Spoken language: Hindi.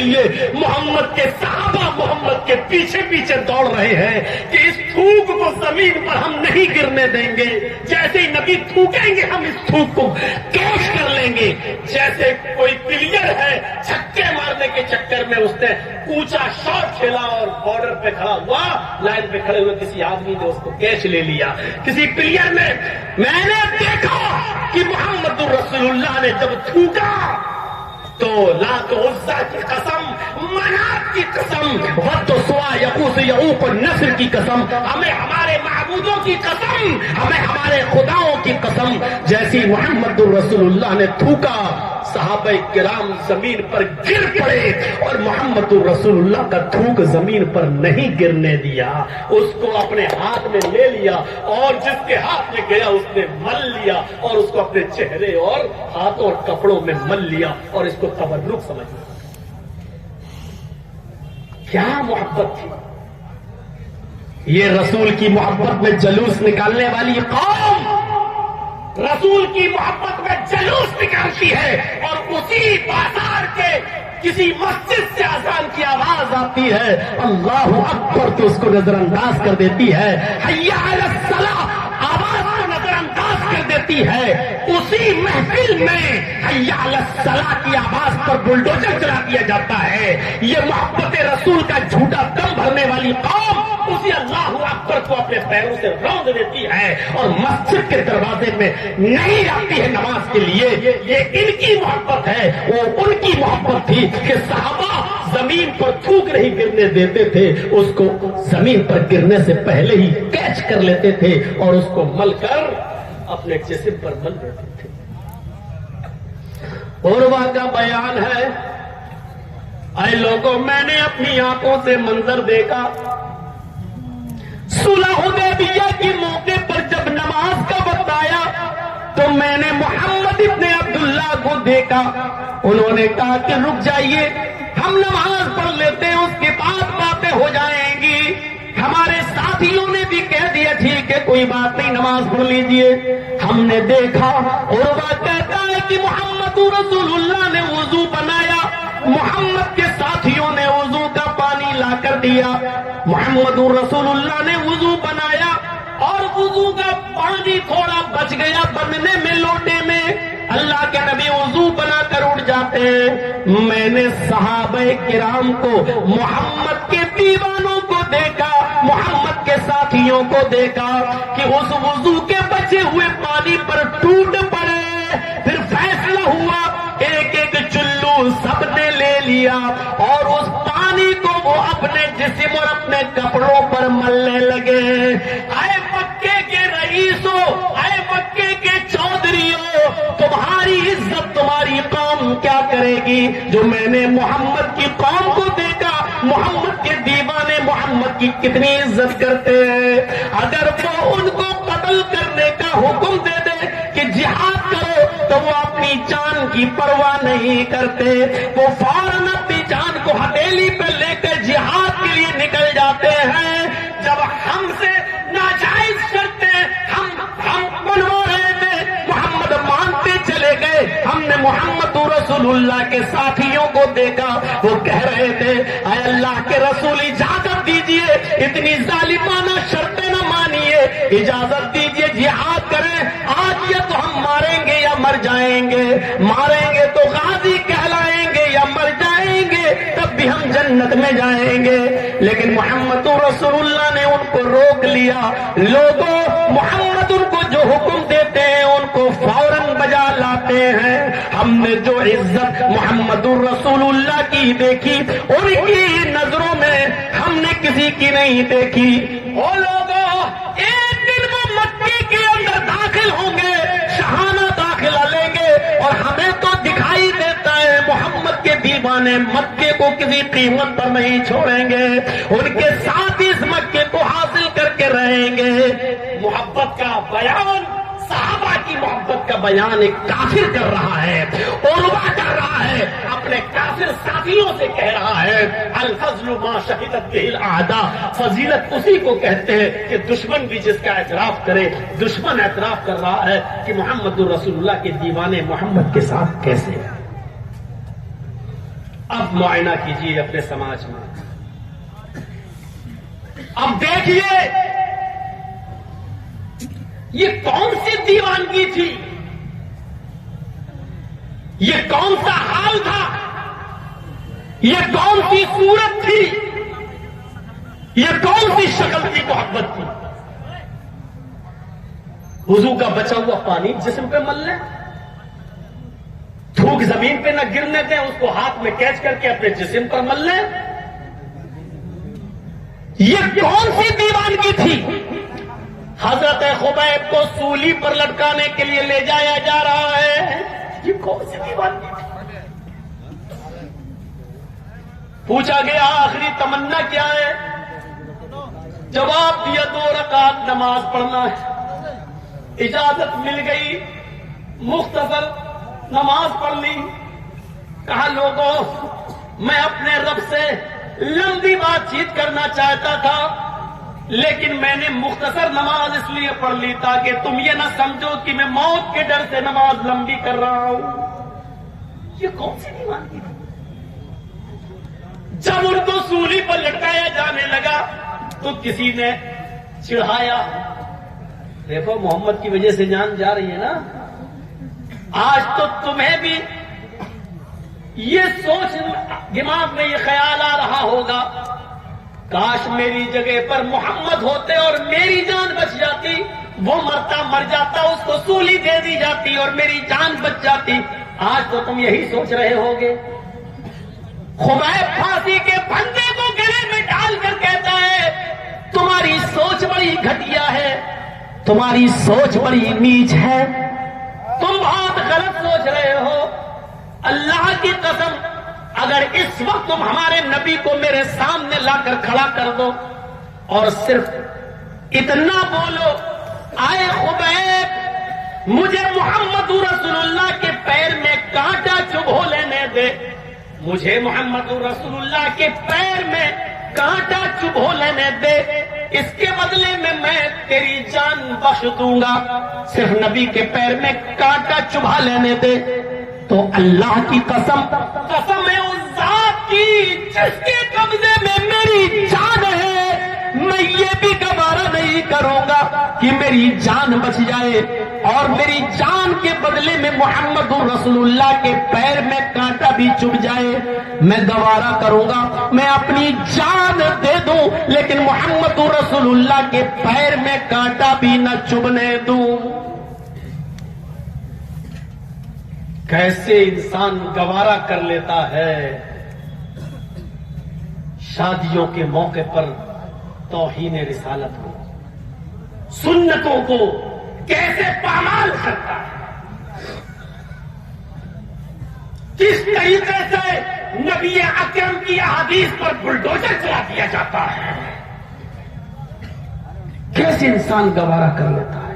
लिए मोहम्मद के सहाबा मोहम्मद के पीछे पीछे दौड़ रहे हैं कि इस थूक को जमीन पर हम नहीं गिरने देंगे। जैसे ही नबी थूकेंगे हम इस थूक को कैश कर लेंगे। जैसे कोई प्लेयर है, छक्के मारने के चक्कर में उसने ऊंचा शॉट खेला और बॉर्डर पे खड़ा हुआ, लाइन पे खड़े हुए किसी आदमी ने उसको कैच ले लिया। किसी प्लेयर ने, मैंने देखा कि मोहम्मदुर रसूलुल्लाह ने जब थूका तो लात उज़्ज़ा की कसम, मनात की कसम, वद्द सुवा यगूस यऊक नस्र की कसम, हमें हमारे माबूदों की कसम, हमें हमारे खुदाओं की कसम, जैसी मोहम्मदुर रसूलुल्लाह ने थूका सहाबा किराम जमीन पर गिर पड़े और मोहम्मदुर रसूलुल्लाह का थूक जमीन पर नहीं गिरने दिया। उसको अपने हाथ में ले लिया और जिसके हाथ में गया उसने मल लिया और उसको अपने चेहरे और हाथों और कपड़ों में मल लिया और इसको तबर्रुक समझ लिया। क्या मोहब्बत थी ये! रसूल की मोहब्बत में जलूस निकालने वाली कौम रसूल की मोहब्बत में जलूस निकालती है और उसी बाजार के किसी मस्जिद से अज़ान की आवाज आती है, अल्लाहु अकबर, तो उसको नजरअंदाज कर देती है। हय्या अलस सलाह आवाज को नजरअंदाज कर देती है। उसी महफिल में हय्या अलस सलाह की आवाज पर बुलडोजर चला दिया जाता है। ये मोहब्बत रसूल का झूठा दम भरने वाली कौम उसी अल्लाहु अकबर को अपने पैरों से रौंद देती है और मस्जिद के दरवाजे में नहीं आती है नमाज के लिए। ये इनकी मोहब्बत है। वो उनकी मोहब्बत थी कि सहाबा जमीन पर थूक नहीं गिरने देते थे, उसको जमीन पर गिरने से पहले ही कैच कर लेते थे और उसको मलकर अपने जिस्म पर मल देते थे। उर्वा का बयान है, ऐ लोगों, मैंने अपनी आंखों से मंजर देखा सुलह हुदैबिया के मौके पर जब नमाज का वक्त आया तो मैंने मोहम्मद इब्ने अब्दुल्लाह को देखा। उन्होंने कहा कि रुक जाइए, हम नमाज पढ़ लेते हैं, उसके बाद बातें हो जाएंगी। हमारे साथियों ने भी कह दिया ठीक है, कोई बात नहीं, नमाज पढ़ लीजिए। हमने देखा उर्वा कहता है कि मोहम्मदुर रसूलुल्लाह ने वुजू बनाया, मोहम्मद के साथियों ने वुजू का पानी लाकर दिया। मोहम्मदुर रसूलुल्लाह ने वुजू बनाया और वुजू का पानी थोड़ा बच गया बनने में लोटे में। अल्लाह के नबी वुजू बनाकर उठ जाते हैं। मैंने सहाबे किराम को, मोहम्मद के दीवानों को देखा, मोहम्मद के साथियों को देखा कि उस वुजू के बचे हुए पानी पर टूट पड़े। फिर फैसला हुआ, एक एक चुल्लू सबने ले लिया और उस पानी को वो अपने जिस्म और अपने कपड़ों पर मलने लगे। आए मक्के के रईसों, आए मक्के के चौधरियों, तुम्हारी इज्जत तुम्हारी कौम क्या करेगी? जो मैंने मोहम्मद की कौम को देखा, मोहम्मद के दीवाने मोहम्मद की कितनी इज्जत करते हैं। अगर वो उनको कत्ल करने का हुक्म दे दे कि जिहाद करो तो वो अपनी जान की परवाह नहीं करते। वो फौरन अपनी जान को हथेली पर लेकर जिहाद के लिए निकल जाते हैं। जब हमसे नाजायज शर्तें हम बनवा रहे थे, मोहम्मद मानते चले गए। हमने मोहम्मद रसूलुल्लाह के साथियों को देखा, वो कह रहे थे ऐ अल्लाह के रसूल इजाजत दीजिए, इतनी जालिमाना शर्तें न मानिए, इजाजत दीजिए जिहाद करें। आज या तो हम मारेंगे या मर जाएंगे, मारेंगे तो गाजी कहलाएंगे या मर जाएंगे, तब भी हम जन्नत में जाएंगे। लेकिन मोहम्मद रसूलुल्लाह ने उनको रोक लिया। लोगों, मोहम्मद उनको जो हुक्म देते हैं उनको फौरन बजा लाते हैं। हमने जो इज्जत मोहम्मद रसूलुल्लाह की देखी, उनकी नजरों में हमने किसी की नहीं देखी। ओ लोगों, एक दिन वो मक्के के अंदर दाखिल होंगे, शहाना दाखिला लेंगे और हमें तो दिखाई देता है मोहम्मद के दीवाने मक्के को किसी कीमत पर नहीं छोड़ेंगे, उनके साथ इस मक्के को हासिल करके रहेंगे। मोहब्बत का बयान, सहाबा की मोहब्बत का बयान एक काफिर कर रहा है, उर्वा कर रहा है, अपने काफिर साथियों से कह रहा है अल फज़्लु मा शहिदत बिहिल आदा। फजीलत उसी को कहते हैं कि दुश्मन भी जिसका एतराफ करे। दुश्मन एतराफ कर रहा है कि मोहम्मद रसूलुल्लाह के दीवाने मोहम्मद के साथ कैसे। अब आप मुआयना कीजिए अपने समाज में। अब देखिए ये कौन सी दीवानगी थी, ये कौन सा हाल था, ये कौन सी सूरत थी, ये कौन सी शक्ल की मोहब्बत थी। वुजू का बचा हुआ पानी जिस्म पे मल लें, थूक जमीन पे न गिरने दें, उसको हाथ में कैच करके अपने जिस्म पर मल लें। ये कौन सी दीवानगी थी। हजरत खुबैब को सूली पर लटकाने के लिए ले जाया जा रहा है, ये कौन सी दीवानगी थी। पूछा गया आखिरी तमन्ना क्या है, जवाब दिया 2 रकात नमाज पढ़ना है। इजाजत मिल गई, मुख्तसर नमाज पढ़ ली। कहा लोगों, मैं अपने रब से लंबी बातचीत करना चाहता था, लेकिन मैंने मुख्तसर नमाज इसलिए पढ़ ली ताकि तुम ये ना समझो कि मैं मौत के डर से नमाज लंबी कर रहा हूं। ये कौन सी दीवानगी थी। जब उनको सूली पर लटकाया जाने लगा तो किसी ने चिढ़ाया, देखो मोहम्मद की वजह से जान जा रही है ना। आज तो तुम्हें भी ये सोच दिमाग में ये ख्याल आ रहा होगा, काश मेरी जगह पर मोहम्मद होते और मेरी जान बच जाती। वो मर जाता, उसको सूली दे दी जाती और मेरी जान बच जाती। आज तो तुम यही सोच रहे होगे। खुबैब फांसी के फंदे को गले में डालकर कहता है, तुम्हारी सोच बड़ी घटिया है, तुम्हारी सोच बड़ी नीच है, तुम बहुत गलत सोच रहे हो। अल्लाह की कसम, अगर इस वक्त तुम हमारे नबी को मेरे सामने लाकर खड़ा कर दो और सिर्फ इतना बोलो, आए खुबैब मुझे मोहम्मद रसूलुल्लाह के पैर में कांटा चुभो लेने दे, मुझे मोहम्मद रसूलुल्लाह के पैर में कांटा चुभो लेने दे, इसके बदले में मैं तेरी जान बख्श दूंगा, सिर्फ नबी के पैर में कांटा चुभा लेने दे। तो अल्लाह की कसम, कसम है उस जात की जिसके कब्जे में मेरी जान है, मैं ये भी गवारा नहीं करूंगा कि मेरी जान बच जाए और मेरी जान के बदले में मोहम्मद रसूलुल्लाह के पैर में कांटा भी चुभ जाए। मैं गवारा करूंगा, मैं अपनी जान दे दूं, लेकिन मोहम्मद रसूलुल्लाह के पैर में कांटा भी न चुभने दूं। कैसे इंसान गवारा कर लेता है शादियों के मौके पर तौहीन रिसालत को, सुन्नतों को कैसे पामाल करता है, किस तरीके से नबी अकरम की हदीस पर बुलडोजर चला दिया जाता है, कैसे इंसान गवारा कर लेता है।